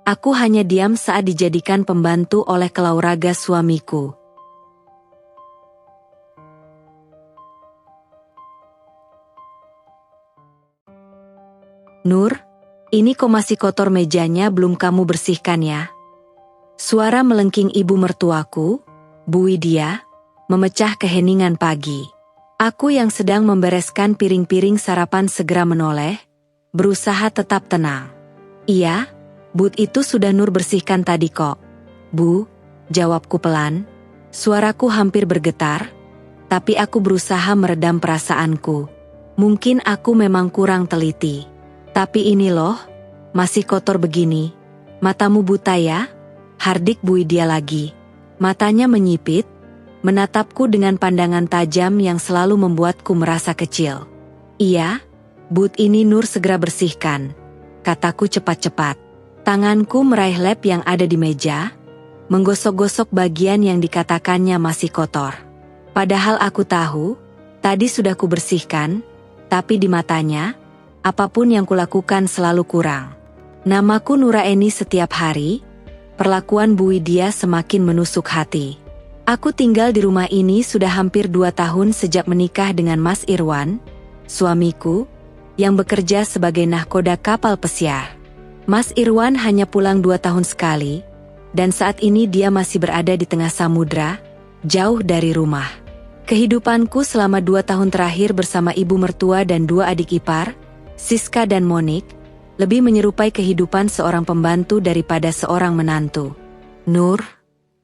Aku hanya diam saat dijadikan pembantu oleh kelauraga suamiku. Nur, ini kok masih kotor mejanya, belum kamu bersihkan ya? Suara melengking ibu mertuaku, Bu Widya, memecah keheningan pagi. Aku yang sedang membereskan piring-piring sarapan segera menoleh, berusaha tetap tenang. Iya, but itu sudah Nur bersihkan tadi kok. Bu, jawabku pelan. Suaraku hampir bergetar, tapi aku berusaha meredam perasaanku. Mungkin aku memang kurang teliti. Tapi ini loh, masih kotor begini. Matamu buta ya? Hardik Bu Widya lagi. Matanya menyipit, menatapku dengan pandangan tajam yang selalu membuatku merasa kecil. Iya, but ini Nur segera bersihkan, kataku cepat-cepat. Tanganku meraih lap yang ada di meja, menggosok-gosok bagian yang dikatakannya masih kotor. Padahal aku tahu, tadi sudah kubersihkan, tapi di matanya, apapun yang kulakukan selalu kurang. Namaku Nuraeni setiap hari, perlakuan Bu Widya semakin menusuk hati. Aku tinggal di rumah ini sudah hampir 2 tahun sejak menikah dengan Mas Irwan, suamiku, yang bekerja sebagai nahkoda kapal pesiar. Mas Irwan hanya pulang 2 tahun sekali, dan saat ini dia masih berada di tengah samudra, jauh dari rumah. Kehidupanku selama 2 tahun terakhir bersama ibu mertua dan 2 adik ipar, Siska dan Monik, lebih menyerupai kehidupan seorang pembantu daripada seorang menantu. Nur,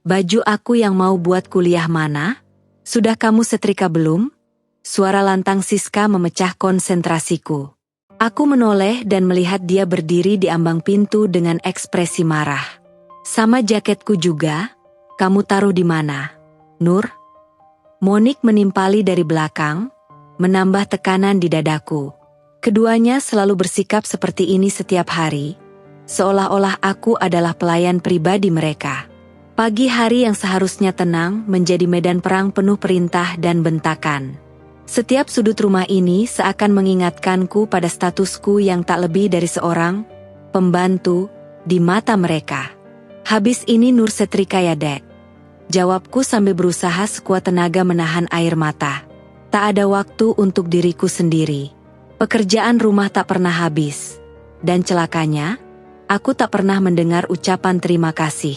baju aku yang mau buat kuliah mana? Sudah kamu setrika belum? Suara lantang Siska memecah konsentrasiku. Aku menoleh dan melihat dia berdiri di ambang pintu dengan ekspresi marah. Sama jaketku juga, kamu taruh di mana? Nur? Monik menimpali dari belakang, menambah tekanan di dadaku. Keduanya selalu bersikap seperti ini setiap hari, seolah-olah aku adalah pelayan pribadi mereka. Pagi hari yang seharusnya tenang menjadi medan perang penuh perintah dan bentakan. Setiap sudut rumah ini seakan mengingatkanku pada statusku yang tak lebih dari seorang pembantu di mata mereka. Habis ini Nur setrika ya dek? Jawabku sambil berusaha sekuat tenaga menahan air mata. Tak ada waktu untuk diriku sendiri. Pekerjaan rumah tak pernah habis. Dan celakanya, aku tak pernah mendengar ucapan terima kasih.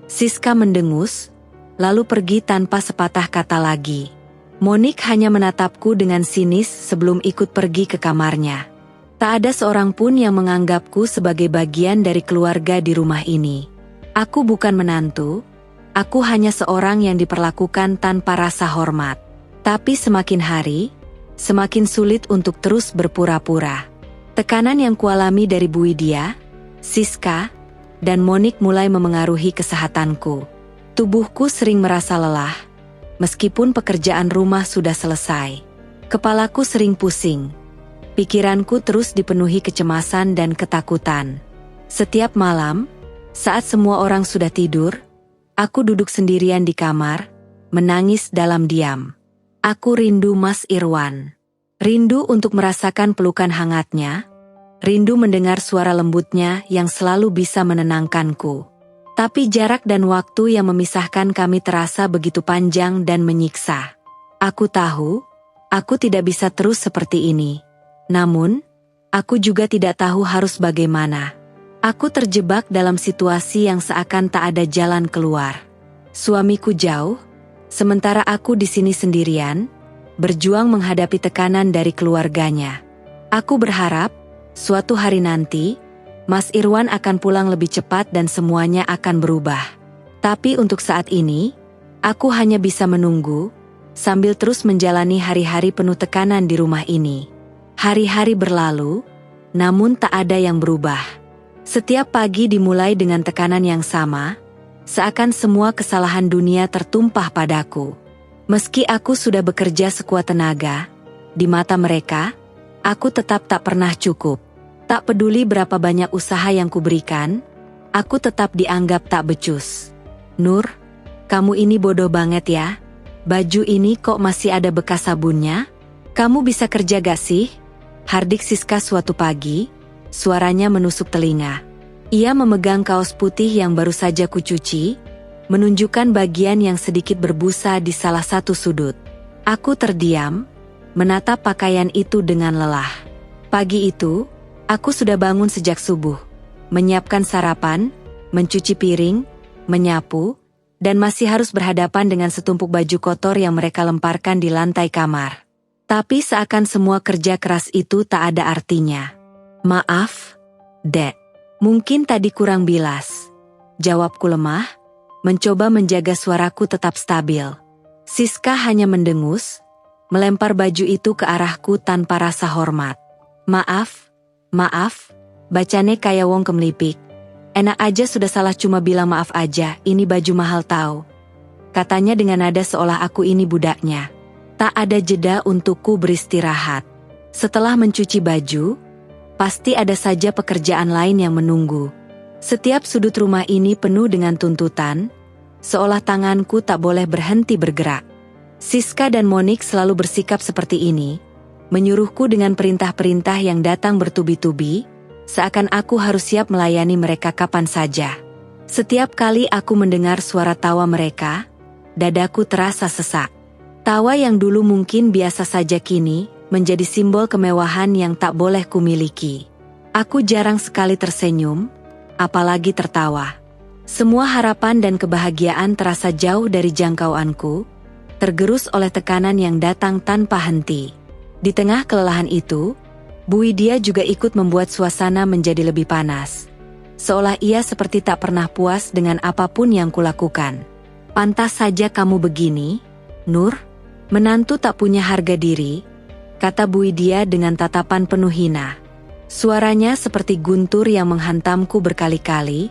Siska mendengus, lalu pergi tanpa sepatah kata lagi. Monik hanya menatapku dengan sinis sebelum ikut pergi ke kamarnya. Tak ada seorang pun yang menganggapku sebagai bagian dari keluarga di rumah ini. Aku bukan menantu, aku hanya seorang yang diperlakukan tanpa rasa hormat. Tapi semakin hari, semakin sulit untuk terus berpura-pura. Tekanan yang kualami dari Bu Widya, Siska, dan Monik mulai memengaruhi kesehatanku. Tubuhku sering merasa lelah, meskipun pekerjaan rumah sudah selesai. Kepalaku sering pusing. Pikiranku terus dipenuhi kecemasan dan ketakutan. Setiap malam, saat semua orang sudah tidur, aku duduk sendirian di kamar, menangis dalam diam. Aku rindu Mas Irwan. Rindu untuk merasakan pelukan hangatnya. Rindu mendengar suara lembutnya yang selalu bisa menenangkanku. Tapi jarak dan waktu yang memisahkan kami terasa begitu panjang dan menyiksa. Aku tahu, aku tidak bisa terus seperti ini. Namun, aku juga tidak tahu harus bagaimana. Aku terjebak dalam situasi yang seakan tak ada jalan keluar. Suamiku jauh, sementara aku di sini sendirian, berjuang menghadapi tekanan dari keluarganya. Aku berharap, suatu hari nanti, Mas Irwan akan pulang lebih cepat dan semuanya akan berubah. Tapi untuk saat ini, aku hanya bisa menunggu, sambil terus menjalani hari-hari penuh tekanan di rumah ini. Hari-hari berlalu, namun tak ada yang berubah. Setiap pagi dimulai dengan tekanan yang sama, seakan semua kesalahan dunia tertumpah padaku. Meski aku sudah bekerja sekuat tenaga, di mata mereka, aku tetap tak pernah cukup. Tak peduli berapa banyak usaha yang kuberikan, aku tetap dianggap tak becus. Nur, kamu ini bodoh banget ya. Baju ini kok masih ada bekas sabunnya? Kamu bisa kerja gak sih? Hardik Siska suatu pagi, suaranya menusuk telinga. Ia memegang kaos putih yang baru saja kucuci, menunjukkan bagian yang sedikit berbusa di salah satu sudut. Aku terdiam, menatap pakaian itu dengan lelah. Pagi itu, aku sudah bangun sejak subuh, menyiapkan sarapan, mencuci piring, menyapu, dan masih harus berhadapan dengan setumpuk baju kotor yang mereka lemparkan di lantai kamar. Tapi seakan semua kerja keras itu tak ada artinya. Maaf, Dek. Mungkin tadi kurang bilas. Jawabku lemah, mencoba menjaga suaraku tetap stabil. Siska hanya mendengus, melempar baju itu ke arahku tanpa rasa hormat. Maaf, bacane kayak wong kemlipik. Enak aja sudah salah cuma bilang maaf aja, ini baju mahal tahu. Katanya dengan nada seolah aku ini budaknya. Tak ada jeda untukku beristirahat. Setelah mencuci baju, pasti ada saja pekerjaan lain yang menunggu. Setiap sudut rumah ini penuh dengan tuntutan, seolah tanganku tak boleh berhenti bergerak. Siska dan Monik selalu bersikap seperti ini, menyuruhku dengan perintah-perintah yang datang bertubi-tubi, seakan aku harus siap melayani mereka kapan saja. Setiap kali aku mendengar suara tawa mereka, dadaku terasa sesak. Tawa yang dulu mungkin biasa saja kini menjadi simbol kemewahan yang tak boleh kumiliki. Aku jarang sekali tersenyum, apalagi tertawa. Semua harapan dan kebahagiaan terasa jauh dari jangkauanku, tergerus oleh tekanan yang datang tanpa henti. Di tengah kelelahan itu, Bu Widya juga ikut membuat suasana menjadi lebih panas. Seolah ia seperti tak pernah puas dengan apapun yang kulakukan. Pantas saja kamu begini, Nur, menantu tak punya harga diri, kata Bu Widya dengan tatapan penuh hina. Suaranya seperti guntur yang menghantamku berkali-kali,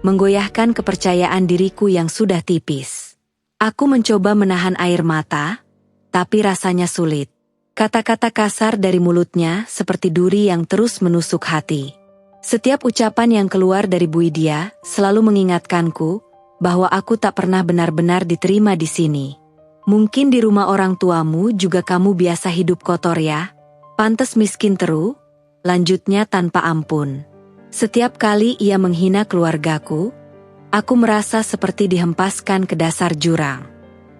menggoyahkan kepercayaan diriku yang sudah tipis. Aku mencoba menahan air mata, tapi rasanya sulit. Kata-kata kasar dari mulutnya seperti duri yang terus menusuk hati. Setiap ucapan yang keluar dari Bu Widya selalu mengingatkanku bahwa aku tak pernah benar-benar diterima di sini. Mungkin di rumah orang tuamu juga kamu biasa hidup kotor ya? Pantes miskin terus, lanjutnya tanpa ampun. Setiap kali ia menghina keluargaku, aku merasa seperti dihempaskan ke dasar jurang.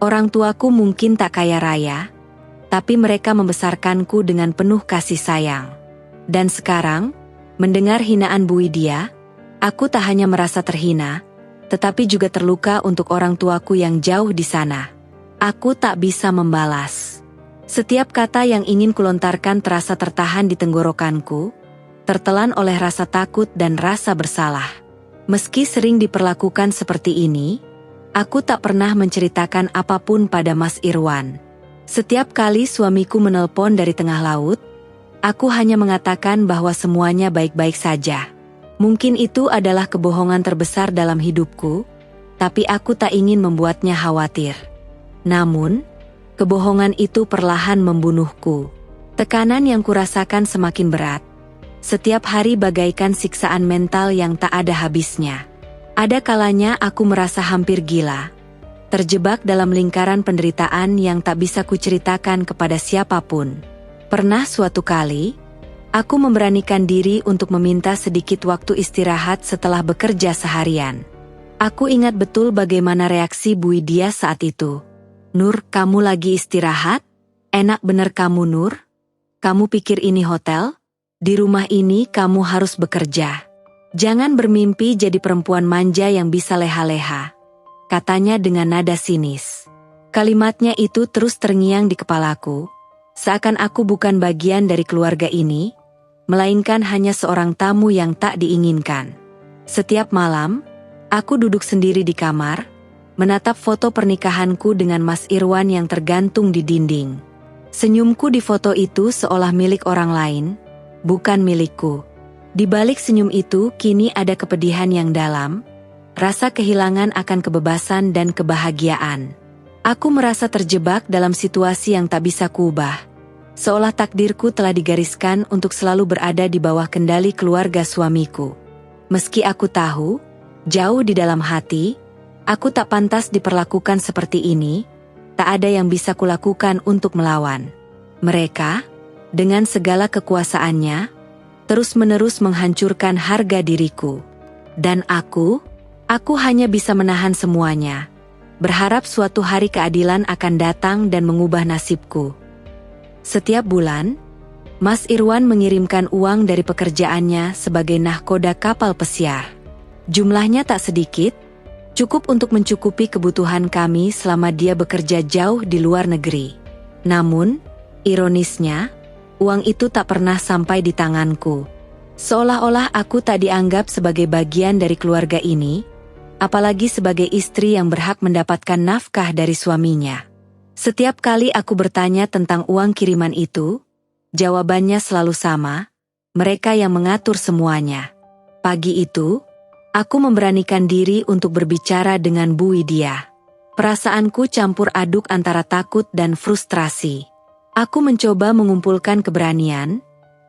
Orang tuaku mungkin tak kaya raya, tapi mereka membesarkanku dengan penuh kasih sayang. Dan sekarang, mendengar hinaan Bu Widya, aku tak hanya merasa terhina, tetapi juga terluka untuk orang tuaku yang jauh di sana. Aku tak bisa membalas. Setiap kata yang ingin kulontarkan terasa tertahan di tenggorokanku, tertelan oleh rasa takut dan rasa bersalah. Meski sering diperlakukan seperti ini, aku tak pernah menceritakan apapun pada Mas Irwan. Setiap kali suamiku menelpon dari tengah laut, aku hanya mengatakan bahwa semuanya baik-baik saja. Mungkin itu adalah kebohongan terbesar dalam hidupku, tapi aku tak ingin membuatnya khawatir. Namun, kebohongan itu perlahan membunuhku. Tekanan yang kurasakan semakin berat. Setiap hari bagaikan siksaan mental yang tak ada habisnya. Ada kalanya aku merasa hampir gila, terjebak dalam lingkaran penderitaan yang tak bisa kuceritakan kepada siapapun. Pernah suatu kali, aku memberanikan diri untuk meminta sedikit waktu istirahat setelah bekerja seharian. Aku ingat betul bagaimana reaksi Bu Widya saat itu. Nur, kamu lagi istirahat? Enak bener kamu, Nur. Kamu pikir ini hotel? Di rumah ini kamu harus bekerja. Jangan bermimpi jadi perempuan manja yang bisa leha-leha, katanya dengan nada sinis. Kalimatnya itu terus terngiang di kepalaku, seakan aku bukan bagian dari keluarga ini, melainkan hanya seorang tamu yang tak diinginkan. Setiap malam, aku duduk sendiri di kamar, menatap foto pernikahanku dengan Mas Irwan yang tergantung di dinding. Senyumku di foto itu seolah milik orang lain, bukan milikku. Di balik senyum itu kini ada kepedihan yang dalam, rasa kehilangan akan kebebasan dan kebahagiaan. Aku merasa terjebak dalam situasi yang tak bisa kuubah, seolah takdirku telah digariskan untuk selalu berada di bawah kendali keluarga suamiku. Meski aku tahu, jauh di dalam hati, aku tak pantas diperlakukan seperti ini, tak ada yang bisa kulakukan untuk melawan. Mereka, dengan segala kekuasaannya, terus-menerus menghancurkan harga diriku. Dan aku hanya bisa menahan semuanya. Berharap suatu hari keadilan akan datang dan mengubah nasibku. Setiap bulan, Mas Irwan mengirimkan uang dari pekerjaannya sebagai nahkoda kapal pesiar. Jumlahnya tak sedikit, cukup untuk mencukupi kebutuhan kami selama dia bekerja jauh di luar negeri. Namun, ironisnya, uang itu tak pernah sampai di tanganku. Seolah-olah aku tak dianggap sebagai bagian dari keluarga ini, apalagi sebagai istri yang berhak mendapatkan nafkah dari suaminya. Setiap kali aku bertanya tentang uang kiriman itu, jawabannya selalu sama, mereka yang mengatur semuanya. Pagi itu, aku memberanikan diri untuk berbicara dengan Bu Widya. Perasaanku campur aduk antara takut dan frustrasi. Aku mencoba mengumpulkan keberanian,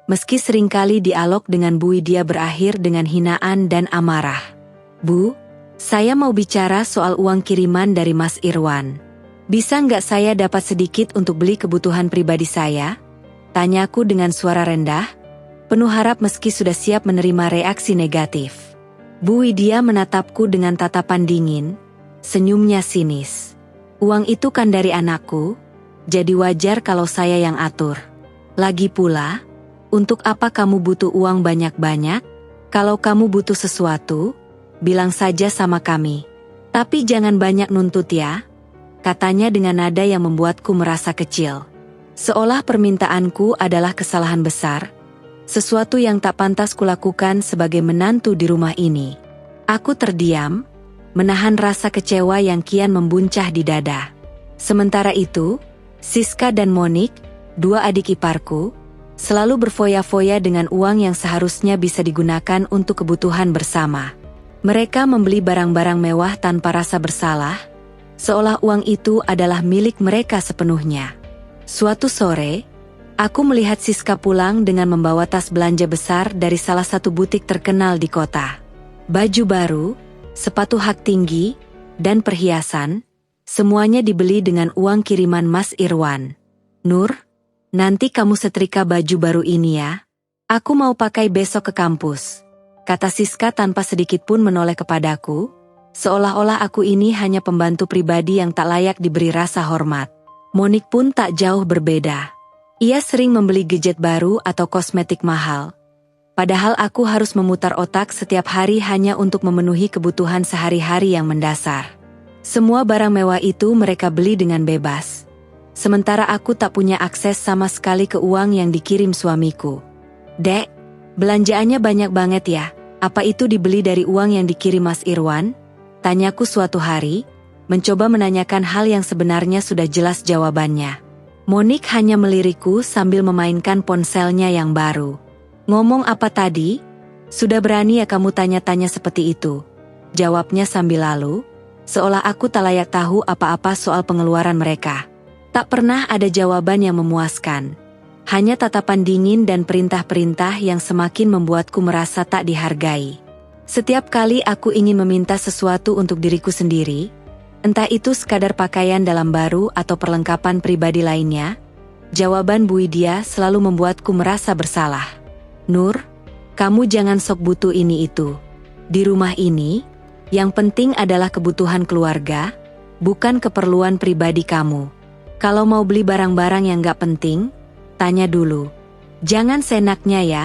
meski seringkali dialog dengan Bu Widya berakhir dengan hinaan dan amarah. Bu, saya mau bicara soal uang kiriman dari Mas Irwan. Bisa nggak saya dapat sedikit untuk beli kebutuhan pribadi saya? Tanyaku dengan suara rendah, penuh harap meski sudah siap menerima reaksi negatif. Bu Widya menatapku dengan tatapan dingin, senyumnya sinis. Uang itu kan dari anakku, jadi wajar kalau saya yang atur. Lagi pula, untuk apa kamu butuh uang banyak-banyak? Kalau kamu butuh sesuatu, bilang saja sama kami. Tapi jangan banyak nuntut ya, katanya dengan nada yang membuatku merasa kecil. Seolah permintaanku adalah kesalahan besar, sesuatu yang tak pantas kulakukan sebagai menantu di rumah ini. Aku terdiam, menahan rasa kecewa yang kian membuncah di dada. Sementara itu, Siska dan Monik, dua adik iparku, selalu berfoya-foya dengan uang yang seharusnya bisa digunakan untuk kebutuhan bersama. Mereka membeli barang-barang mewah tanpa rasa bersalah, seolah uang itu adalah milik mereka sepenuhnya. Suatu sore, aku melihat Siska pulang dengan membawa tas belanja besar dari salah satu butik terkenal di kota. Baju baru, sepatu hak tinggi, dan perhiasan, semuanya dibeli dengan uang kiriman Mas Irwan. Nur, nanti kamu setrika baju baru ini ya. Aku mau pakai besok ke kampus, kata Siska tanpa sedikit pun menoleh kepadaku, seolah-olah aku ini hanya pembantu pribadi yang tak layak diberi rasa hormat. Monik pun tak jauh berbeda. Ia sering membeli gadget baru atau kosmetik mahal. Padahal aku harus memutar otak setiap hari hanya untuk memenuhi kebutuhan sehari-hari yang mendasar. Semua barang mewah itu mereka beli dengan bebas. Sementara aku tak punya akses sama sekali ke uang yang dikirim suamiku. Dek, belanjaannya banyak banget ya, apa itu dibeli dari uang yang dikirim Mas Irwan? Tanyaku suatu hari, mencoba menanyakan hal yang sebenarnya sudah jelas jawabannya. Monik hanya melirikku sambil memainkan ponselnya yang baru. Ngomong apa tadi? Sudah berani ya kamu tanya-tanya seperti itu? Jawabnya sambil lalu, seolah aku tak layak tahu apa-apa soal pengeluaran mereka. Tak pernah ada jawaban yang memuaskan. Hanya tatapan dingin dan perintah-perintah yang semakin membuatku merasa tak dihargai. Setiap kali aku ingin meminta sesuatu untuk diriku sendiri, entah itu sekadar pakaian dalam baru atau perlengkapan pribadi lainnya, jawaban Bu Widya selalu membuatku merasa bersalah. Nur, kamu jangan sok butuh ini itu. Di rumah ini, yang penting adalah kebutuhan keluarga, bukan keperluan pribadi kamu. Kalau mau beli barang-barang yang gak penting, tanya dulu. Jangan senaknya ya.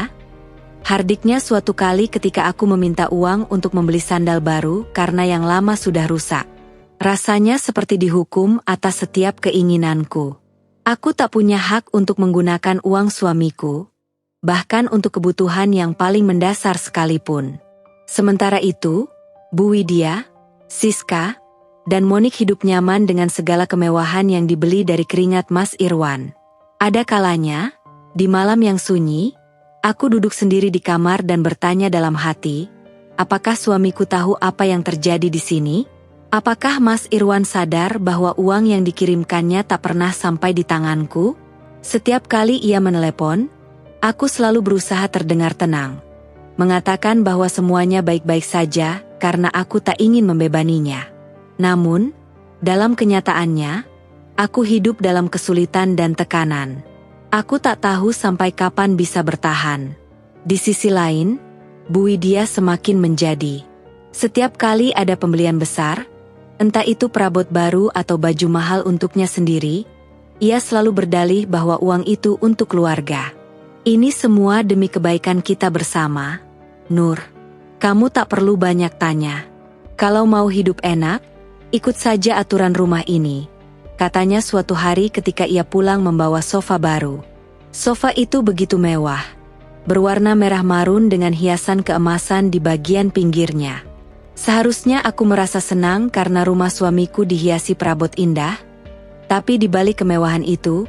Hardiknya suatu kali ketika aku meminta uang untuk membeli sandal baru karena yang lama sudah rusak. Rasanya seperti dihukum atas setiap keinginanku. Aku tak punya hak untuk menggunakan uang suamiku, bahkan untuk kebutuhan yang paling mendasar sekalipun. Sementara itu, Bu Widya, Siska, dan Monik hidup nyaman dengan segala kemewahan yang dibeli dari keringat Mas Irwan. Ada kalanya, di malam yang sunyi, aku duduk sendiri di kamar dan bertanya dalam hati, apakah suamiku tahu apa yang terjadi di sini? Apakah Mas Irwan sadar bahwa uang yang dikirimkannya tak pernah sampai di tanganku? Setiap kali ia menelepon, aku selalu berusaha terdengar tenang, mengatakan bahwa semuanya baik-baik saja karena aku tak ingin membebaninya. Namun, dalam kenyataannya, aku hidup dalam kesulitan dan tekanan. Aku tak tahu sampai kapan bisa bertahan. Di sisi lain, Bu Widya semakin menjadi. Setiap kali ada pembelian besar, entah itu perabot baru atau baju mahal untuknya sendiri, ia selalu berdalih bahwa uang itu untuk keluarga. Ini semua demi kebaikan kita bersama. Nur, kamu tak perlu banyak tanya. Kalau mau hidup enak, ikut saja aturan rumah ini, katanya suatu hari ketika ia pulang membawa sofa baru. Sofa itu begitu mewah, berwarna merah marun dengan hiasan keemasan di bagian pinggirnya. Seharusnya aku merasa senang karena rumah suamiku dihiasi perabot indah, tapi di balik kemewahan itu,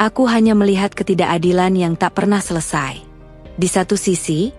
aku hanya melihat ketidakadilan yang tak pernah selesai. Di satu sisi,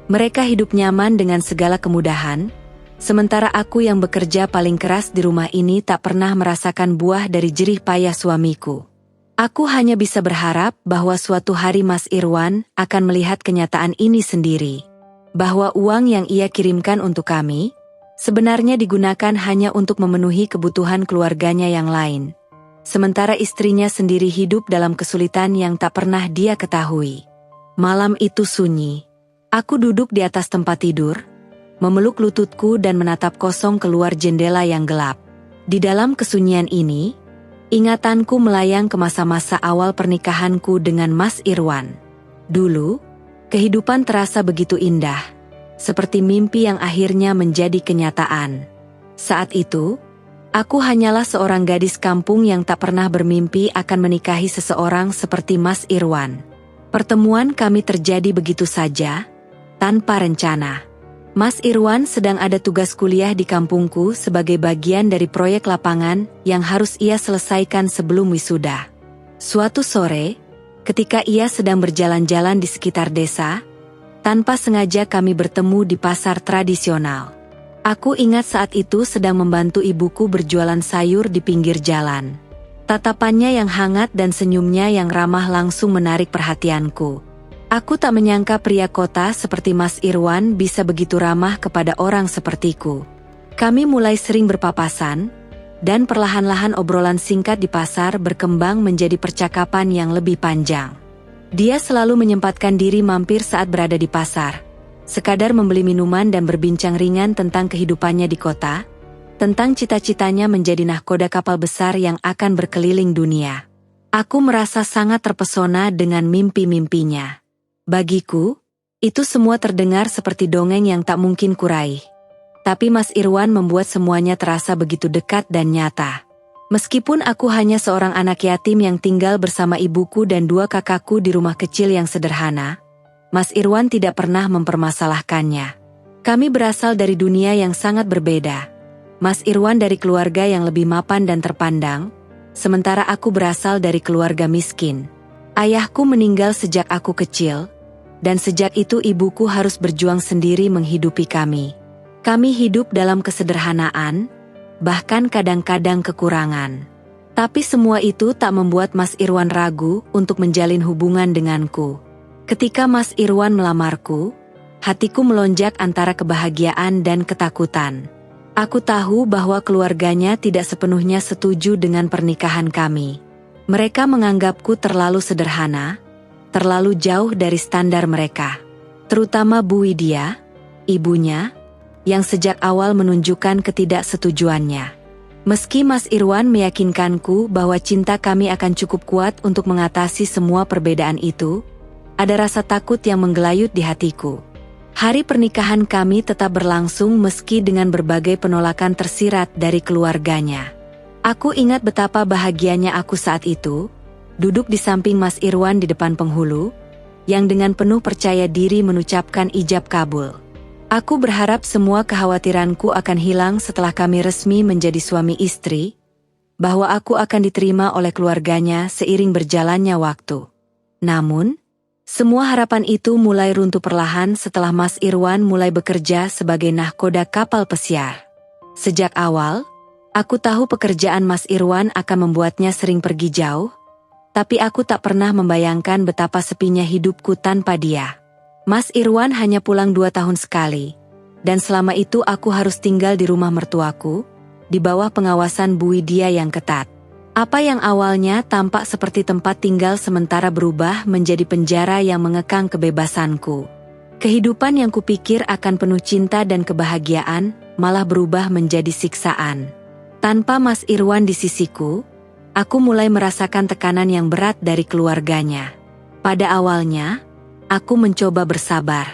mereka hidup nyaman dengan segala kemudahan, sementara aku yang bekerja paling keras di rumah ini tak pernah merasakan buah dari jerih payah suamiku. Aku hanya bisa berharap bahwa suatu hari Mas Irwan akan melihat kenyataan ini sendiri. Bahwa uang yang ia kirimkan untuk kami, sebenarnya digunakan hanya untuk memenuhi kebutuhan keluarganya yang lain. Sementara istrinya sendiri hidup dalam kesulitan yang tak pernah dia ketahui. Malam itu sunyi. Aku duduk di atas tempat tidur, memeluk lututku dan menatap kosong keluar jendela yang gelap. Di dalam kesunyian ini, ingatanku melayang ke masa-masa awal pernikahanku dengan Mas Irwan. Dulu, kehidupan terasa begitu indah, seperti mimpi yang akhirnya menjadi kenyataan. Saat itu, aku hanyalah seorang gadis kampung yang tak pernah bermimpi akan menikahi seseorang seperti Mas Irwan. Pertemuan kami terjadi begitu saja, tanpa rencana. Mas Irwan sedang ada tugas kuliah di kampungku sebagai bagian dari proyek lapangan yang harus ia selesaikan sebelum wisuda. Suatu sore, ketika ia sedang berjalan-jalan di sekitar desa, tanpa sengaja kami bertemu di pasar tradisional. Aku ingat saat itu sedang membantu ibuku berjualan sayur di pinggir jalan. Tatapannya yang hangat dan senyumnya yang ramah langsung menarik perhatianku. Aku tak menyangka pria kota seperti Mas Irwan bisa begitu ramah kepada orang sepertiku. Kami mulai sering berpapasan, dan perlahan-lahan obrolan singkat di pasar berkembang menjadi percakapan yang lebih panjang. Dia selalu menyempatkan diri mampir saat berada di pasar, sekadar membeli minuman dan berbincang ringan tentang kehidupannya di kota, tentang cita-citanya menjadi nahkoda kapal besar yang akan berkeliling dunia. Aku merasa sangat terpesona dengan mimpi-mimpinya. Bagiku, itu semua terdengar seperti dongeng yang tak mungkin kuraih. Tapi Mas Irwan membuat semuanya terasa begitu dekat dan nyata. Meskipun aku hanya seorang anak yatim yang tinggal bersama ibuku dan dua kakakku di rumah kecil yang sederhana, Mas Irwan tidak pernah mempermasalahkannya. Kami berasal dari dunia yang sangat berbeda. Mas Irwan dari keluarga yang lebih mapan dan terpandang, sementara aku berasal dari keluarga miskin. Ayahku meninggal sejak aku kecil, dan sejak itu ibuku harus berjuang sendiri menghidupi kami. Kami hidup dalam kesederhanaan, bahkan kadang-kadang kekurangan. Tapi semua itu tak membuat Mas Irwan ragu untuk menjalin hubungan denganku. Ketika Mas Irwan melamarku, hatiku melonjak antara kebahagiaan dan ketakutan. Aku tahu bahwa keluarganya tidak sepenuhnya setuju dengan pernikahan kami. Mereka menganggapku terlalu sederhana, terlalu jauh dari standar mereka. Terutama Bu Widya, ibunya, yang sejak awal menunjukkan ketidaksetujuannya. Meski Mas Irwan meyakinkanku bahwa cinta kami akan cukup kuat untuk mengatasi semua perbedaan itu, ada rasa takut yang menggelayut di hatiku. Hari pernikahan kami tetap berlangsung meski dengan berbagai penolakan tersirat dari keluarganya. Aku ingat betapa bahagianya aku saat itu, duduk di samping Mas Irwan di depan penghulu, yang dengan penuh percaya diri mengucapkan ijab kabul. Aku berharap semua kekhawatiranku akan hilang setelah kami resmi menjadi suami istri, bahwa aku akan diterima oleh keluarganya seiring berjalannya waktu. Namun, semua harapan itu mulai runtuh perlahan setelah Mas Irwan mulai bekerja sebagai nahkoda kapal pesiar. Sejak awal, aku tahu pekerjaan Mas Irwan akan membuatnya sering pergi jauh, tapi aku tak pernah membayangkan betapa sepinya hidupku tanpa dia. Mas Irwan hanya pulang 2 tahun sekali, dan selama itu aku harus tinggal di rumah mertuaku, di bawah pengawasan Bu Widya yang ketat. Apa yang awalnya tampak seperti tempat tinggal sementara berubah menjadi penjara yang mengekang kebebasanku. Kehidupan yang kupikir akan penuh cinta dan kebahagiaan, malah berubah menjadi siksaan. Tanpa Mas Irwan di sisiku, aku mulai merasakan tekanan yang berat dari keluarganya. Pada awalnya, aku mencoba bersabar.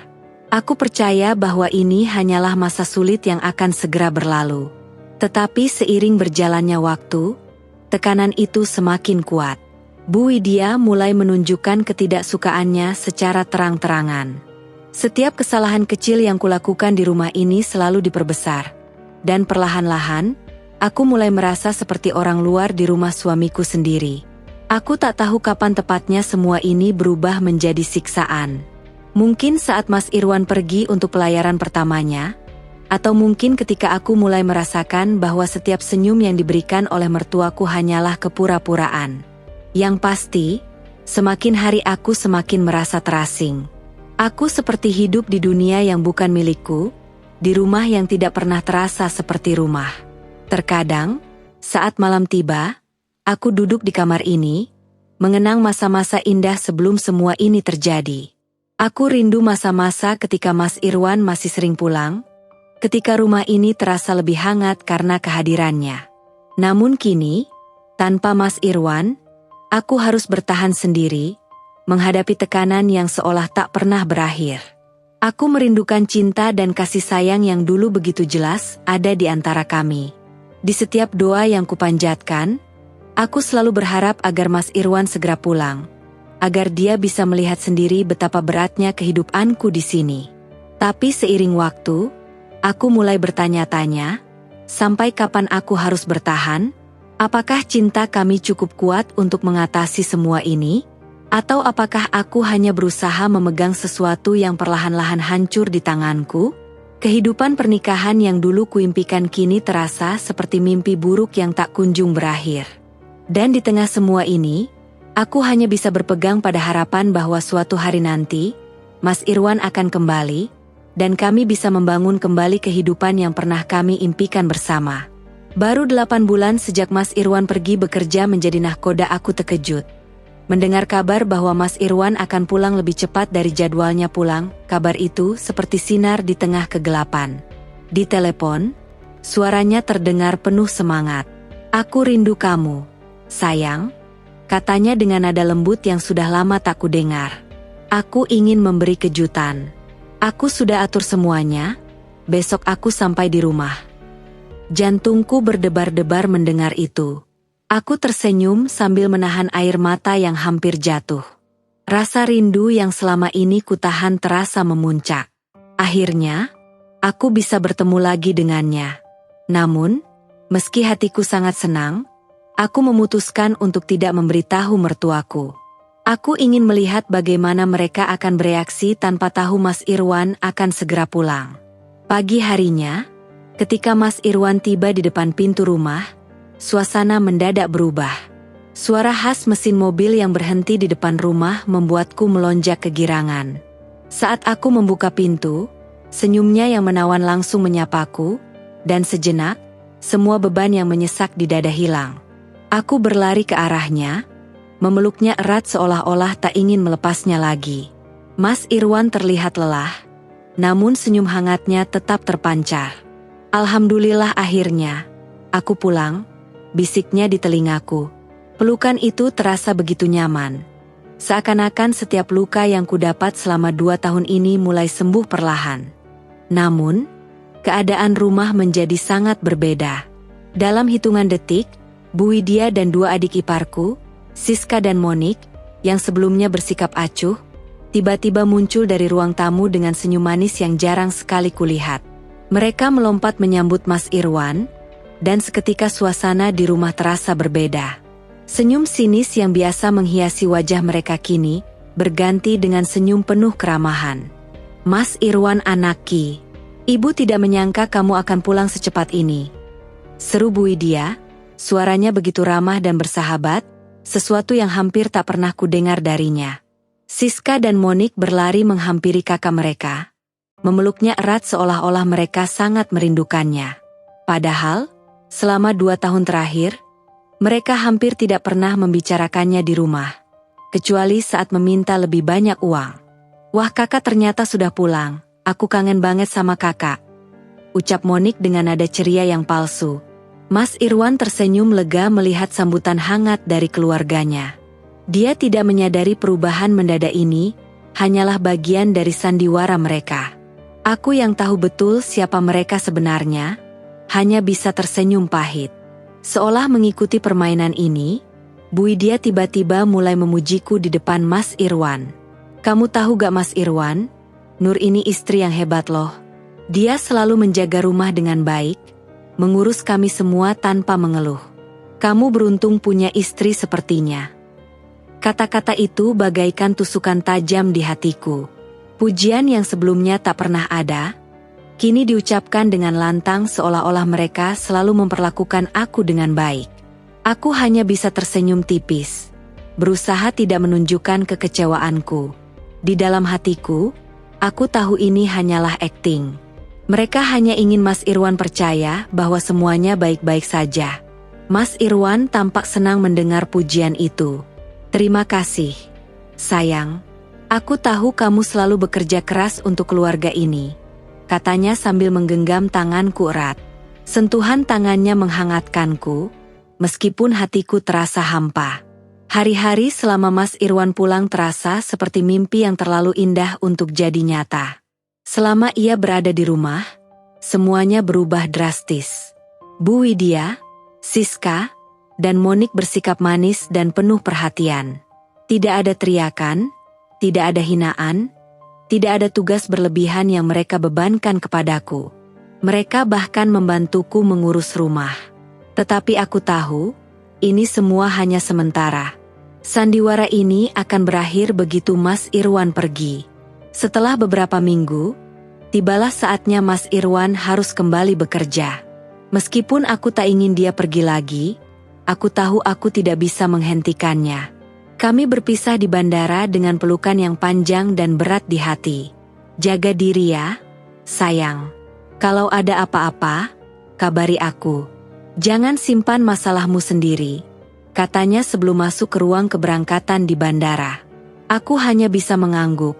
Aku percaya bahwa ini hanyalah masa sulit yang akan segera berlalu. Tetapi seiring berjalannya waktu, tekanan itu semakin kuat. Bu Widya mulai menunjukkan ketidaksukaannya secara terang-terangan. Setiap kesalahan kecil yang kulakukan di rumah ini selalu diperbesar. Dan perlahan-lahan, aku mulai merasa seperti orang luar di rumah suamiku sendiri. Aku tak tahu kapan tepatnya semua ini berubah menjadi siksaan. Mungkin saat Mas Irwan pergi untuk pelayaran pertamanya, atau mungkin ketika aku mulai merasakan bahwa setiap senyum yang diberikan oleh mertuaku hanyalah kepura-puraan. Yang pasti, semakin hari aku semakin merasa terasing. Aku seperti hidup di dunia yang bukan milikku, di rumah yang tidak pernah terasa seperti rumah. Terkadang, saat malam tiba, aku duduk di kamar ini, mengenang masa-masa indah sebelum semua ini terjadi. Aku rindu masa-masa ketika Mas Irwan masih sering pulang, ketika rumah ini terasa lebih hangat karena kehadirannya. Namun kini, tanpa Mas Irwan, aku harus bertahan sendiri, menghadapi tekanan yang seolah tak pernah berakhir. Aku merindukan cinta dan kasih sayang yang dulu begitu jelas ada di antara kami. Di setiap doa yang kupanjatkan, aku selalu berharap agar Mas Irwan segera pulang, agar dia bisa melihat sendiri betapa beratnya kehidupanku di sini. Tapi seiring waktu, aku mulai bertanya-tanya, sampai kapan aku harus bertahan? Apakah cinta kami cukup kuat untuk mengatasi semua ini? Atau apakah aku hanya berusaha memegang sesuatu yang perlahan-lahan hancur di tanganku? Kehidupan pernikahan yang dulu kuimpikan kini terasa seperti mimpi buruk yang tak kunjung berakhir. Dan di tengah semua ini, aku hanya bisa berpegang pada harapan bahwa suatu hari nanti, Mas Irwan akan kembali, dan kami bisa membangun kembali kehidupan yang pernah kami impikan bersama. Baru 8 bulan sejak Mas Irwan pergi bekerja menjadi nahkoda, aku terkejut. Mendengar kabar bahwa Mas Irwan akan pulang lebih cepat dari jadwalnya pulang, kabar itu seperti sinar di tengah kegelapan. Di telepon, suaranya terdengar penuh semangat. "Aku rindu kamu, sayang," katanya dengan nada lembut yang sudah lama tak kudengar. "Aku ingin memberi kejutan. Aku sudah atur semuanya, besok aku sampai di rumah." Jantungku berdebar-debar mendengar itu. Aku tersenyum sambil menahan air mata yang hampir jatuh. Rasa rindu yang selama ini kutahan terasa memuncak. Akhirnya, aku bisa bertemu lagi dengannya. Namun, meski hatiku sangat senang, aku memutuskan untuk tidak memberitahu mertuaku. Aku ingin melihat bagaimana mereka akan bereaksi tanpa tahu Mas Irwan akan segera pulang. Pagi harinya, ketika Mas Irwan tiba di depan pintu rumah, suasana mendadak berubah. Suara khas mesin mobil yang berhenti di depan rumah membuatku melonjak kegirangan. Saat aku membuka pintu, senyumnya yang menawan langsung menyapaku, dan sejenak, semua beban yang menyesak di dada hilang. Aku berlari ke arahnya, memeluknya erat seolah-olah tak ingin melepasnya lagi. Mas Irwan terlihat lelah, namun senyum hangatnya tetap terpancar. "Alhamdulillah akhirnya, aku pulang," bisiknya di telingaku. Pelukan itu terasa begitu nyaman. Seakan-akan setiap luka yang kudapat selama 2 tahun ini mulai sembuh perlahan. Namun, keadaan rumah menjadi sangat berbeda. Dalam hitungan detik, Bu Widya dan 2 adik iparku, Siska dan Monik, yang sebelumnya bersikap acuh, tiba-tiba muncul dari ruang tamu dengan senyum manis yang jarang sekali kulihat. Mereka melompat menyambut Mas Irwan, dan seketika suasana di rumah terasa berbeda. Senyum sinis yang biasa menghiasi wajah mereka kini, berganti dengan senyum penuh keramahan. "Mas Irwan anakki, ibu tidak menyangka kamu akan pulang secepat ini," seru Bu Widya, suaranya begitu ramah dan bersahabat, sesuatu yang hampir tak pernah kudengar darinya. Siska dan Monik berlari menghampiri kakak mereka, memeluknya erat seolah-olah mereka sangat merindukannya. Padahal, selama 2 tahun terakhir, mereka hampir tidak pernah membicarakannya di rumah, kecuali saat meminta lebih banyak uang. Wah, kakak ternyata sudah pulang. Aku kangen banget sama kakak, ucap Monik dengan nada ceria yang palsu. Mas Irwan tersenyum lega melihat sambutan hangat dari keluarganya. Dia tidak menyadari perubahan mendadak ini hanyalah bagian dari sandiwara mereka. Aku yang tahu betul siapa mereka sebenarnya, hanya bisa tersenyum pahit. Seolah mengikuti permainan ini, Bu Widya tiba-tiba mulai memujiku di depan Mas Irwan. Kamu tahu gak Mas Irwan, Nur ini istri yang hebat loh. Dia selalu menjaga rumah dengan baik, mengurus kami semua tanpa mengeluh. Kamu beruntung punya istri sepertinya. Kata-kata itu bagaikan tusukan tajam di hatiku. Pujian yang sebelumnya tak pernah ada, kini diucapkan dengan lantang seolah-olah mereka selalu memperlakukan aku dengan baik. Aku hanya bisa tersenyum tipis, berusaha tidak menunjukkan kekecewaanku. Di dalam hatiku, aku tahu ini hanyalah akting. Mereka hanya ingin Mas Irwan percaya bahwa semuanya baik-baik saja. Mas Irwan tampak senang mendengar pujian itu. Terima kasih, sayang. Aku tahu kamu selalu bekerja keras untuk keluarga ini, katanya sambil menggenggam tanganku erat. Sentuhan tangannya menghangatkanku, meskipun hatiku terasa hampa. Hari-hari selama Mas Irwan pulang terasa seperti mimpi yang terlalu indah untuk jadi nyata. Selama ia berada di rumah, semuanya berubah drastis. Bu Widya, Siska, dan Monik bersikap manis dan penuh perhatian. Tidak ada teriakan, tidak ada hinaan, tidak ada tugas berlebihan yang mereka bebankan kepadaku. Mereka bahkan membantuku mengurus rumah. Tetapi aku tahu, ini semua hanya sementara. Sandiwara ini akan berakhir begitu Mas Irwan pergi. Setelah beberapa minggu, tibalah saatnya Mas Irwan harus kembali bekerja. Meskipun aku tak ingin dia pergi lagi, aku tahu aku tidak bisa menghentikannya. Kami berpisah di bandara dengan pelukan yang panjang dan berat di hati. Jaga diri ya, sayang. Kalau ada apa-apa, kabari aku. Jangan simpan masalahmu sendiri, katanya sebelum masuk ke ruang keberangkatan di bandara. Aku hanya bisa mengangguk,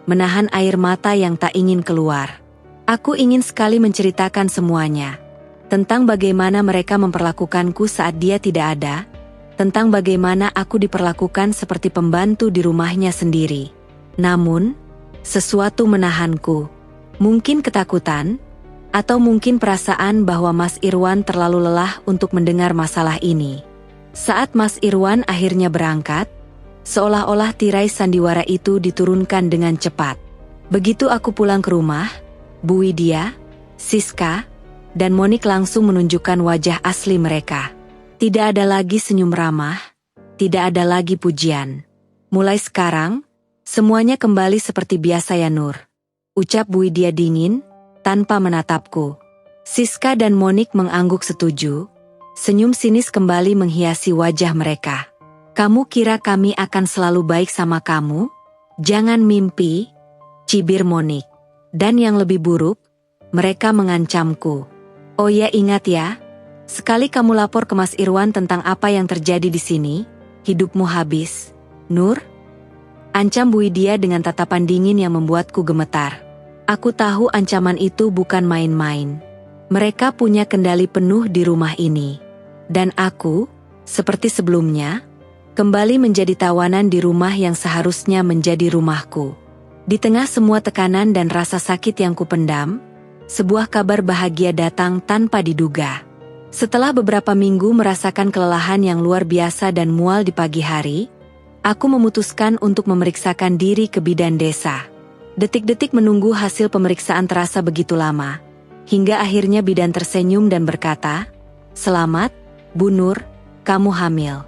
menahan air mata yang tak ingin keluar. Aku ingin sekali menceritakan semuanya. Tentang bagaimana mereka memperlakukanku saat dia tidak ada, tentang bagaimana aku diperlakukan seperti pembantu di rumahnya sendiri. Namun, sesuatu menahanku. Mungkin ketakutan, atau mungkin perasaan bahwa Mas Irwan terlalu lelah untuk mendengar masalah ini. Saat Mas Irwan akhirnya berangkat, seolah-olah tirai sandiwara itu diturunkan dengan cepat. Begitu aku pulang ke rumah, Bu Widya, Siska, dan Monik langsung menunjukkan wajah asli mereka. Tidak ada lagi senyum ramah, tidak ada lagi pujian. Mulai sekarang, semuanya kembali seperti biasa ya Nur, ucap Bu Widya dingin, tanpa menatapku. Siska dan Monik mengangguk setuju, senyum sinis kembali menghiasi wajah mereka. Kamu kira kami akan selalu baik sama kamu? Jangan mimpi, cibir Monik. Dan yang lebih buruk, mereka mengancamku. Oh ya, ingat ya, sekali kamu lapor ke Mas Irwan tentang apa yang terjadi di sini, hidupmu habis. Nur? Ancam Bu Widya dengan tatapan dingin yang membuatku gemetar. Aku tahu ancaman itu bukan main-main. Mereka punya kendali penuh di rumah ini. Dan aku, seperti sebelumnya, kembali menjadi tawanan di rumah yang seharusnya menjadi rumahku. Di tengah semua tekanan dan rasa sakit yang kupendam, sebuah kabar bahagia datang tanpa diduga. Setelah beberapa minggu merasakan kelelahan yang luar biasa dan mual di pagi hari, aku memutuskan untuk memeriksakan diri ke bidan desa. Detik-detik menunggu hasil pemeriksaan terasa begitu lama, hingga akhirnya bidan tersenyum dan berkata, "Selamat, Bu Nur, kamu hamil."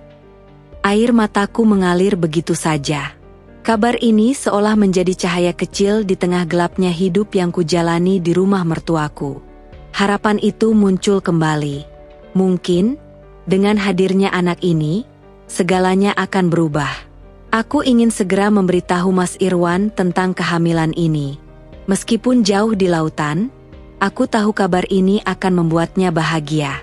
Air mataku mengalir begitu saja. Kabar ini seolah menjadi cahaya kecil di tengah gelapnya hidup yang kujalani di rumah mertuaku. Harapan itu muncul kembali. Mungkin, dengan hadirnya anak ini, segalanya akan berubah. Aku ingin segera memberitahu Mas Irwan tentang kehamilan ini. Meskipun jauh di lautan, aku tahu kabar ini akan membuatnya bahagia.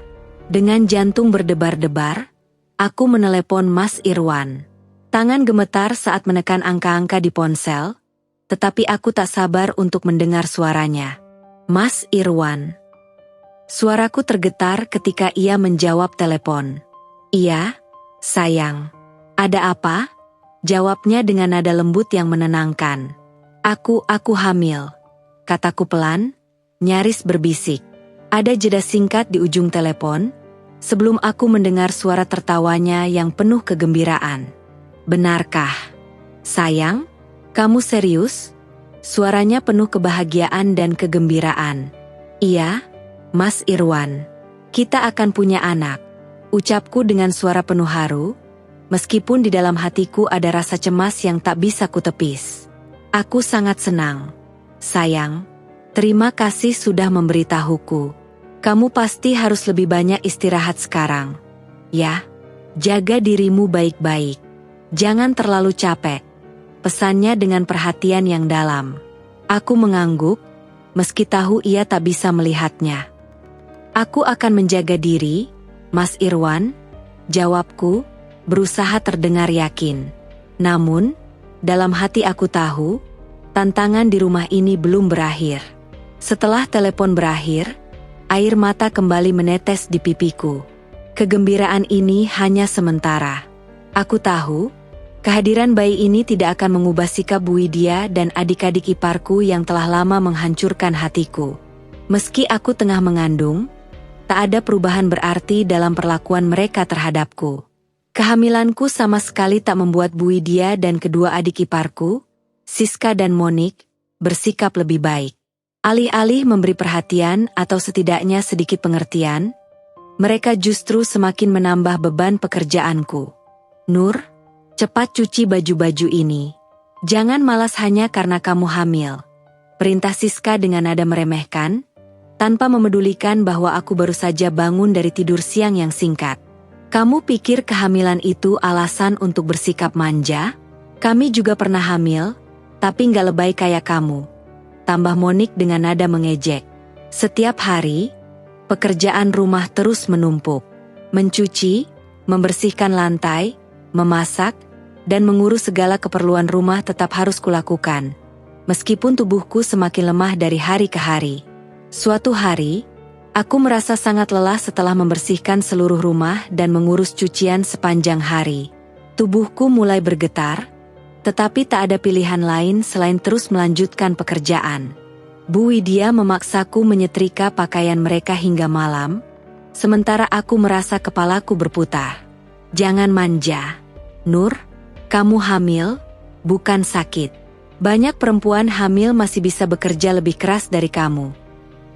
Dengan jantung berdebar-debar, aku menelepon Mas Irwan. Tangan gemetar saat menekan angka-angka di ponsel, tetapi aku tak sabar untuk mendengar suaranya. Mas Irwan. Suaraku tergetar ketika ia menjawab telepon. Iya, sayang. Ada apa? Jawabnya dengan nada lembut yang menenangkan. Aku hamil. Kataku pelan, nyaris berbisik. Ada jeda singkat di ujung telepon, sebelum aku mendengar suara tertawanya yang penuh kegembiraan. Benarkah? Sayang, kamu serius? Suaranya penuh kebahagiaan dan kegembiraan. Iya, Mas Irwan. Kita akan punya anak. Ucapku dengan suara penuh haru, meskipun di dalam hatiku ada rasa cemas yang tak bisa kutepis. Aku sangat senang. Sayang, terima kasih sudah memberitahuku. Kamu pasti harus lebih banyak istirahat sekarang. Ya, jaga dirimu baik-baik. Jangan terlalu capek. Pesannya dengan perhatian yang dalam. Aku mengangguk, meski tahu ia tak bisa melihatnya. Aku akan menjaga diri, Mas Irwan, jawabku, berusaha terdengar yakin. Namun, dalam hati aku tahu, tantangan di rumah ini belum berakhir. Setelah telepon berakhir, air mata kembali menetes di pipiku. Kegembiraan ini hanya sementara. Aku tahu, kehadiran bayi ini tidak akan mengubah sikap Bu Widya dan adik-adik iparku yang telah lama menghancurkan hatiku. Meski aku tengah mengandung, tak ada perubahan berarti dalam perlakuan mereka terhadapku. Kehamilanku sama sekali tak membuat Bu Widya dan kedua adik iparku, Siska dan Monik, bersikap lebih baik. Alih-alih memberi perhatian atau setidaknya sedikit pengertian, mereka justru semakin menambah beban pekerjaanku. Nur, cepat cuci baju-baju ini. Jangan malas hanya karena kamu hamil. Perintah Siska dengan nada meremehkan, tanpa memedulikan bahwa aku baru saja bangun dari tidur siang yang singkat. Kamu pikir kehamilan itu alasan untuk bersikap manja? Kami juga pernah hamil, tapi nggak lebay kayak kamu. Tambah Monik dengan nada mengejek. Setiap hari, pekerjaan rumah terus menumpuk. Mencuci, membersihkan lantai, memasak, dan mengurus segala keperluan rumah tetap harus kulakukan. Meskipun tubuhku semakin lemah dari hari ke hari. Suatu hari, aku merasa sangat lelah setelah membersihkan seluruh rumah dan mengurus cucian sepanjang hari. Tubuhku mulai bergetar, tetapi tak ada pilihan lain selain terus melanjutkan pekerjaan. Bu Widya memaksaku menyetrika pakaian mereka hingga malam, sementara aku merasa kepalaku berputar. Jangan manja. Nur, kamu hamil, bukan sakit. Banyak perempuan hamil masih bisa bekerja lebih keras dari kamu.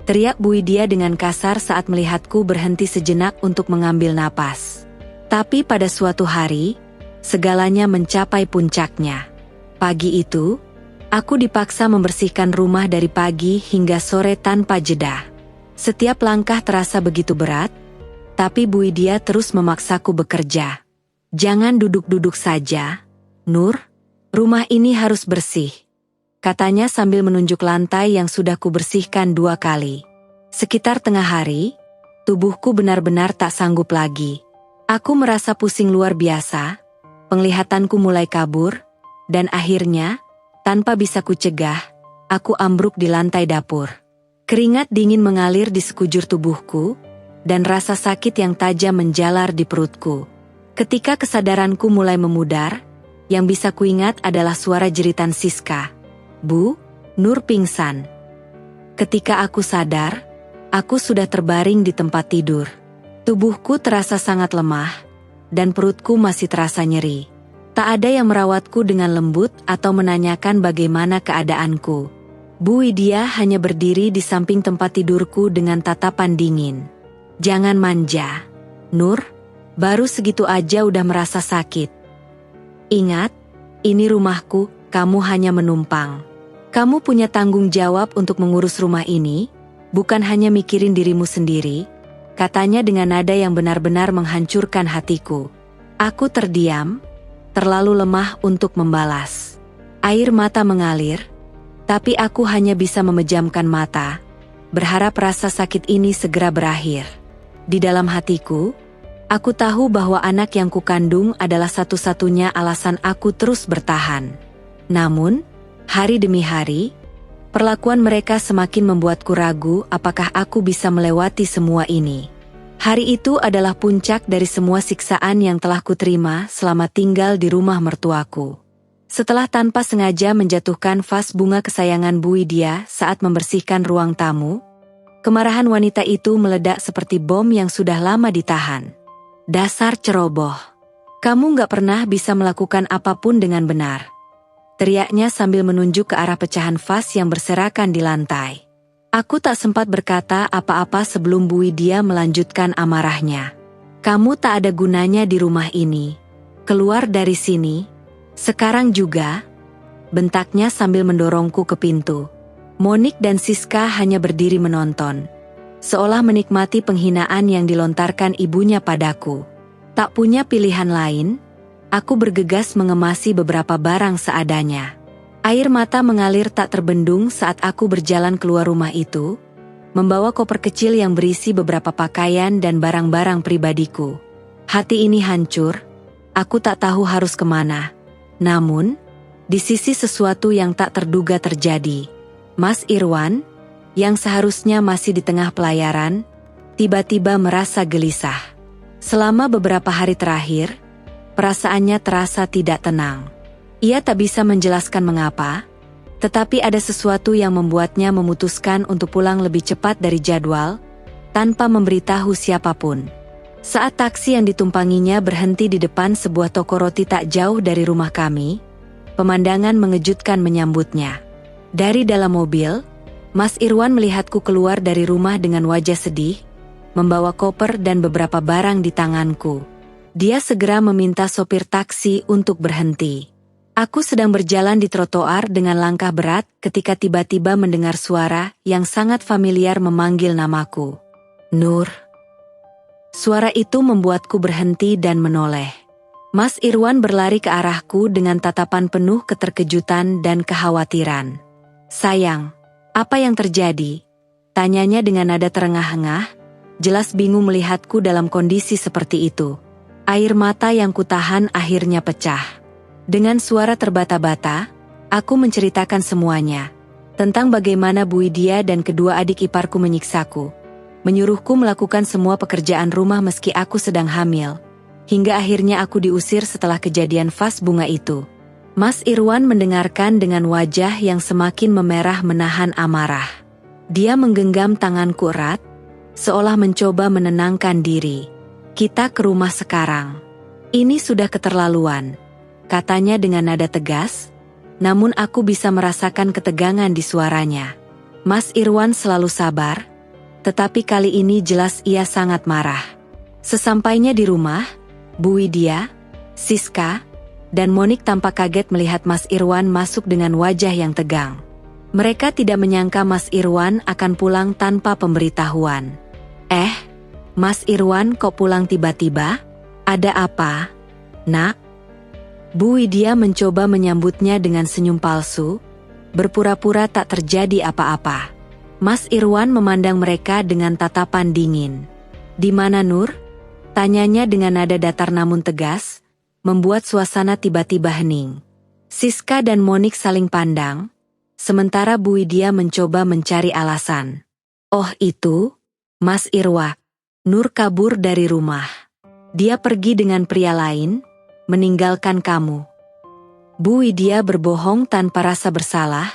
Teriak Bu Widya dengan kasar saat melihatku berhenti sejenak untuk mengambil napas. Tapi pada suatu hari, segalanya mencapai puncaknya. Pagi itu, aku dipaksa membersihkan rumah dari pagi hingga sore tanpa jeda. Setiap langkah terasa begitu berat, tapi Bu Widya terus memaksaku bekerja. Jangan duduk-duduk saja, Nur, rumah ini harus bersih, katanya sambil menunjuk lantai yang sudah kubersihkan 2 kali. Sekitar tengah hari, tubuhku benar-benar tak sanggup lagi. Aku merasa pusing luar biasa, penglihatanku mulai kabur, dan akhirnya, tanpa bisa kucegah, aku ambruk di lantai dapur. Keringat dingin mengalir di sekujur tubuhku, dan rasa sakit yang tajam menjalar di perutku. Ketika kesadaranku mulai memudar, yang bisa kuingat adalah suara jeritan Siska. Bu, Nur pingsan. Ketika aku sadar, aku sudah terbaring di tempat tidur. Tubuhku terasa sangat lemah, dan perutku masih terasa nyeri. Tak ada yang merawatku dengan lembut atau menanyakan bagaimana keadaanku. Bu Widya hanya berdiri di samping tempat tidurku dengan tatapan dingin. Jangan manja, Nur, baru segitu aja udah merasa sakit. Ingat, ini rumahku, kamu hanya menumpang. Kamu punya tanggung jawab untuk mengurus rumah ini, bukan hanya mikirin dirimu sendiri, katanya dengan nada yang benar-benar menghancurkan hatiku. Aku terdiam, terlalu lemah untuk membalas. Air mata mengalir, tapi aku hanya bisa memejamkan mata, berharap rasa sakit ini segera berakhir. Di dalam hatiku, aku tahu bahwa anak yang kukandung adalah satu-satunya alasan aku terus bertahan. Namun, Hari demi hari, perlakuan mereka semakin membuatku ragu apakah aku bisa melewati semua ini. Hari itu adalah puncak dari semua siksaan yang telah kuterima selama tinggal di rumah mertuaku. Setelah tanpa sengaja menjatuhkan vas bunga kesayangan Bu Widya saat membersihkan ruang tamu, kemarahan wanita itu meledak seperti bom yang sudah lama ditahan. Dasar ceroboh. Kamu gak pernah bisa melakukan apapun dengan benar. Teriaknya sambil menunjuk ke arah pecahan vas yang berserakan di lantai. Aku tak sempat berkata apa-apa sebelum Bu Widya melanjutkan amarahnya. Kamu tak ada gunanya di rumah ini. Keluar dari sini. Sekarang juga, bentaknya sambil mendorongku ke pintu. Monik dan Siska hanya berdiri menonton, seolah menikmati penghinaan yang dilontarkan ibunya padaku. Tak punya pilihan lain, aku bergegas mengemasi beberapa barang seadanya. Air mata mengalir tak terbendung saat aku berjalan keluar rumah itu, membawa koper kecil yang berisi beberapa pakaian dan barang-barang pribadiku. Hati ini hancur, aku tak tahu harus kemana. Namun, di sisi sesuatu yang tak terduga terjadi. Mas Irwan, yang seharusnya masih di tengah pelayaran, tiba-tiba merasa gelisah. Selama beberapa hari terakhir, perasaannya terasa tidak tenang. Ia tak bisa menjelaskan mengapa, tetapi ada sesuatu yang membuatnya memutuskan untuk pulang lebih cepat dari jadwal, tanpa memberitahu siapapun. Saat taksi yang ditumpanginya berhenti di depan sebuah toko roti tak jauh dari rumah kami, pemandangan mengejutkan menyambutnya. Dari dalam mobil, Mas Irwan melihatku keluar dari rumah dengan wajah sedih, membawa koper dan beberapa barang di tanganku. Dia segera meminta sopir taksi untuk berhenti. Aku sedang berjalan di trotoar dengan langkah berat ketika tiba-tiba mendengar suara yang sangat familiar memanggil namaku. Nur. Suara itu membuatku berhenti dan menoleh. Mas Irwan berlari ke arahku dengan tatapan penuh keterkejutan dan kekhawatiran. Sayang, apa yang terjadi? Tanyanya dengan nada terengah-engah, jelas bingung melihatku dalam kondisi seperti itu. Air mata yang kutahan akhirnya pecah. Dengan suara terbata-bata, aku menceritakan semuanya. Tentang bagaimana Bu Widya dan kedua adik iparku menyiksaku. Menyuruhku melakukan semua pekerjaan rumah meski aku sedang hamil. Hingga akhirnya aku diusir setelah kejadian vas bunga itu. Mas Irwan mendengarkan dengan wajah yang semakin memerah menahan amarah. Dia menggenggam tanganku erat, seolah mencoba menenangkan diri. Kita ke rumah sekarang. Ini sudah keterlaluan, katanya dengan nada tegas, namun aku bisa merasakan ketegangan di suaranya. Mas Irwan selalu sabar, tetapi kali ini jelas ia sangat marah. Sesampainya di rumah, Bu Widya, Siska, dan Monik tampak kaget melihat Mas Irwan masuk dengan wajah yang tegang. Mereka tidak menyangka Mas Irwan akan pulang tanpa pemberitahuan. Mas Irwan kok pulang tiba-tiba? Ada apa, Nak? Bu Widya mencoba menyambutnya dengan senyum palsu, berpura-pura tak terjadi apa-apa. Mas Irwan memandang mereka dengan tatapan dingin. Di mana Nur? Tanyanya dengan nada datar namun tegas, membuat suasana tiba-tiba hening. Siska dan Monik saling pandang, sementara Bu Widya mencoba mencari alasan. Oh itu, Mas Irwan, Nur kabur dari rumah. Dia pergi dengan pria lain, meninggalkan kamu. Bu Widya berbohong tanpa rasa bersalah,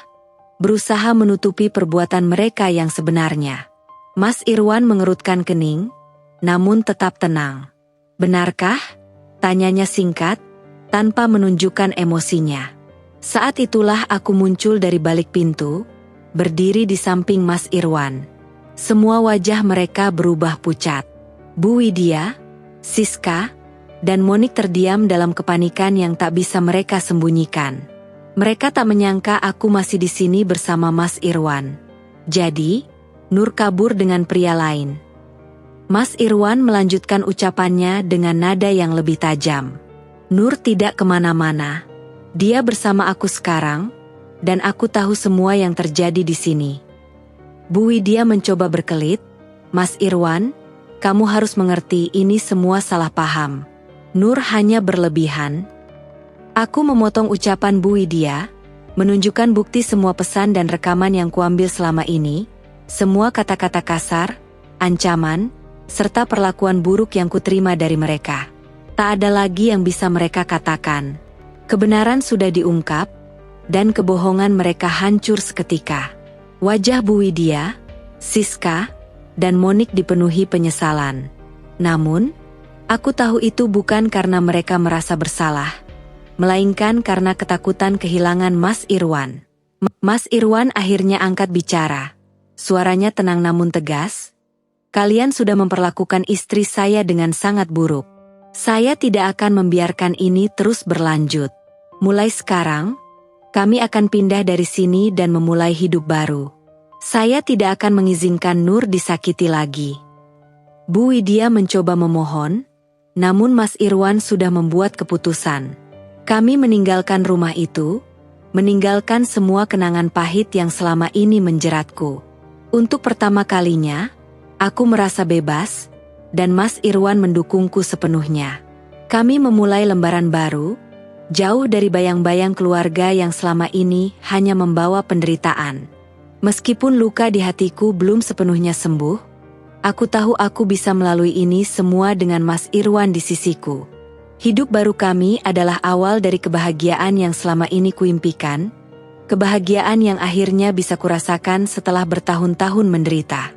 berusaha menutupi perbuatan mereka yang sebenarnya. Mas Irwan mengerutkan kening, namun tetap tenang. Benarkah? Tanyanya singkat, tanpa menunjukkan emosinya. Saat itulah aku muncul dari balik pintu, berdiri di samping Mas Irwan. Semua wajah mereka berubah pucat. Bu Widya, Siska, dan Monik terdiam dalam kepanikan yang tak bisa mereka sembunyikan. Mereka tak menyangka aku masih di sini bersama Mas Irwan. Jadi, Nur kabur dengan pria lain. Mas Irwan melanjutkan ucapannya dengan nada yang lebih tajam. Nur tidak kemana-mana. Dia bersama aku sekarang, dan aku tahu semua yang terjadi di sini. Bu Widya mencoba berkelit, Mas Irwan, kamu harus mengerti ini semua salah paham. Nur hanya berlebihan. Aku memotong ucapan Bu Widya, menunjukkan bukti semua pesan dan rekaman yang kuambil selama ini, semua kata-kata kasar, ancaman, serta perlakuan buruk yang kuterima dari mereka. Tak ada lagi yang bisa mereka katakan. Kebenaran sudah diungkap, dan kebohongan mereka hancur seketika. Wajah Bu Widya, Siska, dan Monik dipenuhi penyesalan. Namun, aku tahu itu bukan karena mereka merasa bersalah, melainkan karena ketakutan kehilangan Mas Irwan. Mas Irwan akhirnya angkat bicara. Suaranya tenang namun tegas. Kalian sudah memperlakukan istri saya dengan sangat buruk. Saya tidak akan membiarkan ini terus berlanjut. Mulai sekarang, kami akan pindah dari sini dan memulai hidup baru. Saya tidak akan mengizinkan Nur disakiti lagi. Bu Widya mencoba memohon, namun Mas Irwan sudah membuat keputusan. Kami meninggalkan rumah itu, meninggalkan semua kenangan pahit yang selama ini menjeratku. Untuk pertama kalinya, aku merasa bebas, dan Mas Irwan mendukungku sepenuhnya. Kami memulai lembaran baru, jauh dari bayang-bayang keluarga yang selama ini hanya membawa penderitaan. Meskipun luka di hatiku belum sepenuhnya sembuh, aku tahu aku bisa melalui ini semua dengan Mas Irwan di sisiku. Hidup baru kami adalah awal dari kebahagiaan yang selama ini kuimpikan, kebahagiaan yang akhirnya bisa kurasakan setelah bertahun-tahun menderita.